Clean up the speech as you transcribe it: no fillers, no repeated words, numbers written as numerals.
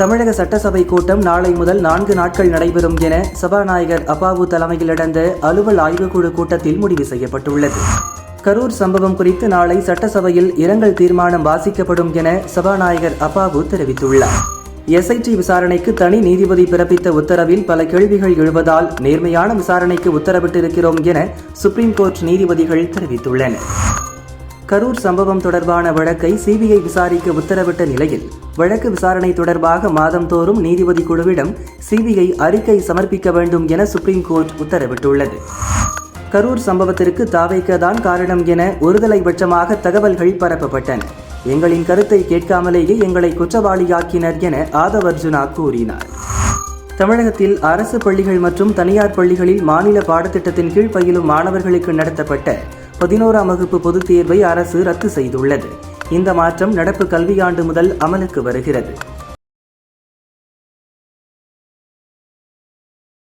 தமிழக சட்டசபை கூட்டம் நாளை முதல் 4 நாட்கள் நடைபெறும் என சபாநாயகர் அப்பாவு தலைமையில் நடந்த அலுவல் ஆய்வுக்குழு கூட்டத்தில் முடிவு செய்யப்பட்டுள்ளது. கரூர் சம்பவம் குறித்து நாளை சட்டசபையில் இரங்கல் தீர்மானம் வாசிக்கப்படும் என சபாநாயகர் அப்பாவு தெரிவித்துள்ளார். SIT விசாரணைக்கு தனி நீதிபதி பிறப்பித்த உத்தரவில் பல கேள்விகள் எழுவதால் நேர்மையான விசாரணைக்கு உத்தரவிட்டிருக்கிறோம் என சுப்ரீம் கோர்ட் நீதிபதிகள் தெரிவித்துள்ளனர். கரூர் சம்பவம் தொடர்பான வழக்கை CBI விசாரிக்க உத்தரவிட்ட நிலையில் வழக்கு விசாரணை தொடர்பாக மாதந்தோறும் நீதிபதி குழுவிடம் CBI அறிக்கை சமர்ப்பிக்க வேண்டும் என சுப்ரீம் கோர்ட் உத்தரவிட்டுள்ளது. கரூர் சம்பவத்திற்கு தாவேக தான் காரணம் என ஒருதலைபட்சமாக தகவல்கள் பரப்பப்பட்டன. எங்களின் கருத்தை கேட்காமலேயே எங்களை குற்றவாளியாக்கினர் என ஆதவ் அர்ஜுனா கூறினார். தமிழகத்தில் அரசு பள்ளிகள் மற்றும் தனியார் பள்ளிகளில் மாநில பாடத்திட்டத்தின் கீழ் பயிலும் மாணவர்களுக்கு நடத்தப்பட்ட 11ஆம் வகுப்பு பொதுத் தேர்வை அரசு ரத்து செய்துள்ளது. இந்த மாற்றம் நடப்பு கல்வியாண்டு முதல் அமலுக்கு வருகிறது.